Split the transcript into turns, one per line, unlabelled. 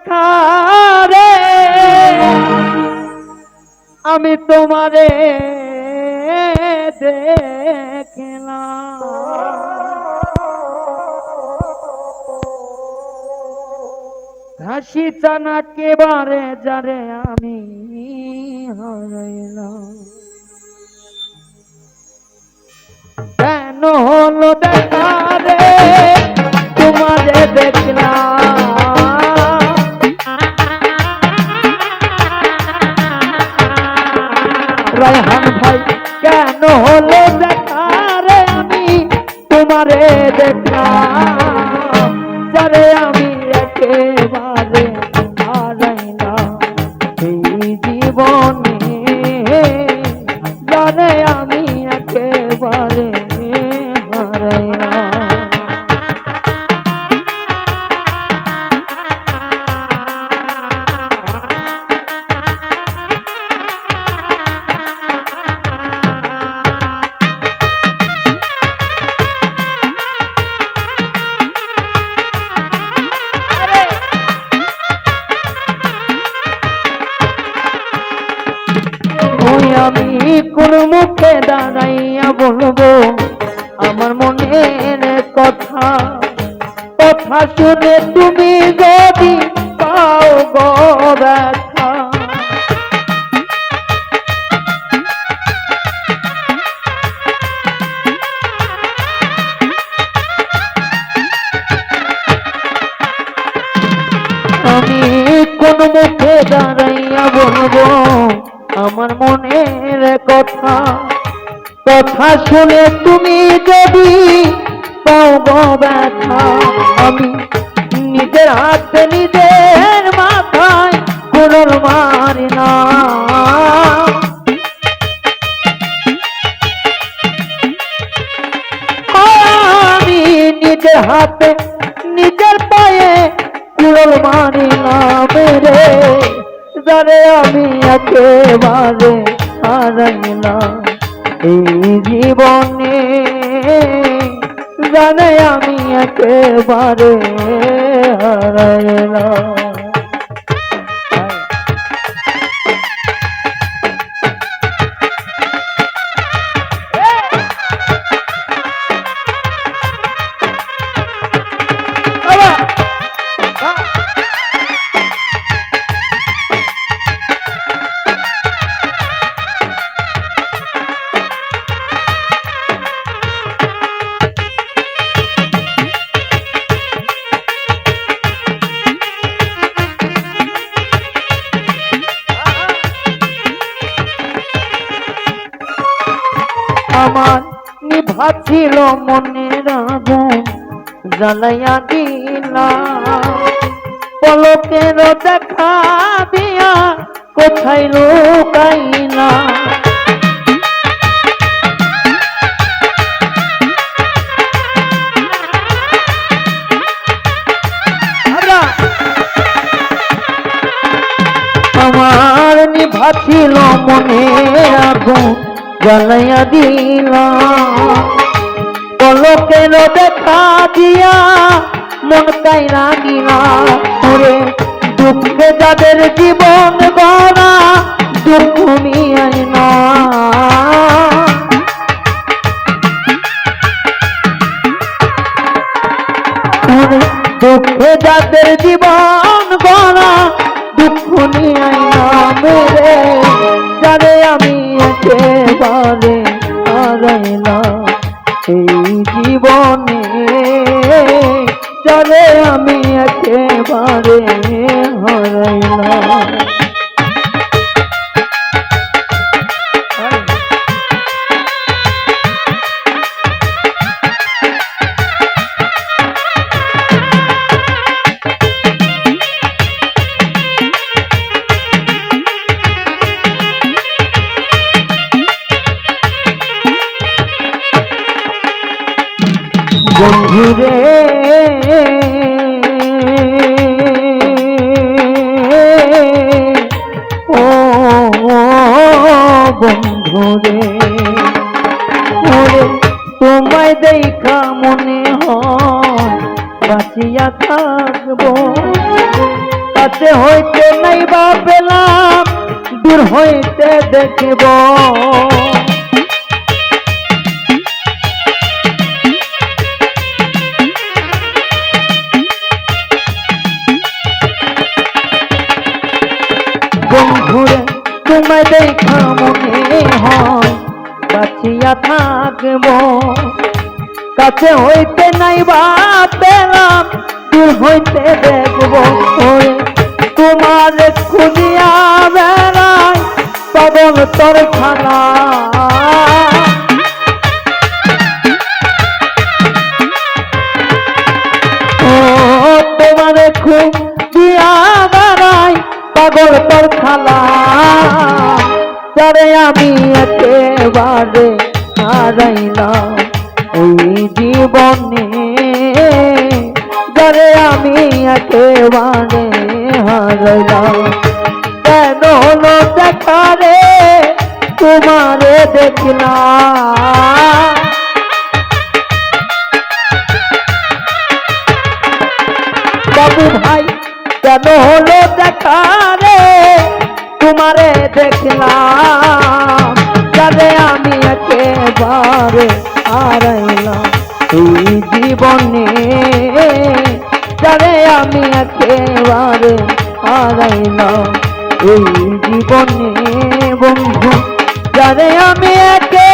দেখা রে আমি তোমারে দেখলাম ঘাসি চানা কেবারে যারে আমি হারাইলাম কেন হলো দেখা রে তোমারে দেখলাম রায়হান ভাই কেন হলো দেখা রে আমি তোমারে দেখলাম যারে আমি একেবারে হারাইলাম এই জীবনে যারে আমি একেবারে হারাইলাম আমি কোন মুখে দাঁড়াইয়া বলবো আমার মনের কথা কথা শুনে তুমি যদি পাও গো ব্যথা আমি কোন মুখে দাঁড়াইয়া বলবো আমার মনের কথা কথা শুনে তুমি যদি পাও গো ব্যথা আমি নিজের হাতে নিজের মাথায় কুড়ুল মারি না আমি নিজের হাতে নিজের পায়ে কুড়ুল মারি না মেরে যারে আমি একেবারে হারাইলাম এই জীবনে জানে আমি একেবারে হারাইলাম আমার নিভাছিল মনের আগুন জ্বালাইয়া দিলাম পলকের দেখা দিয়া কোথায় লুকাইলা আমার নিভাছিল মনের আগুন জ্বালাইয়া দিলাম পলকের দেখা দিয়া মন কাইরা গিলা ওরে দুঃখে যাদের জীবন গড়া দুঃখ মিয়াই না দুঃখে যাদের জীবন গড়া দুঃখ মিয়াই না মেরে যারে আমি একেবারে হারাইলাম এই জীবনে যারে আমি একেবারে হারাইলাম বন্ধুরে ও বন্ধুরে ওরে তোমায় দেখা মনে হয় বাঁচিয়া থাকবো কাছে হইতে নাই বা পেলাম, দূর হইতে দেখিব। বন্ধুরে তোমায় দেখা মনে হয় বাঁচিয়া থাকব, কাছে হইতে নাই বা পেলাম, দূর হইতে দেখব। ওরে তোমার খুঁজিয়া বেড়াই পাগল তোর খানা, ও তোমার খুঁজিয়া বেড়াই পাগল তোর খানা, যারে আমি একেবারে হারাইলাম এই জীবনে, যারে আমি একেবারে হারাইলাম। কেন হলো দেখা রে তোমারে দেখলাম, বাবু ভাই কেন হলো দেখা রে তোমারে দেখলাম, যারে আমি একেবারে হারাইলাম এই জীবনে, যারে আমি একেবারে হারাইলাম এই জীবনে। বন্ধু যারে আমি একেবারে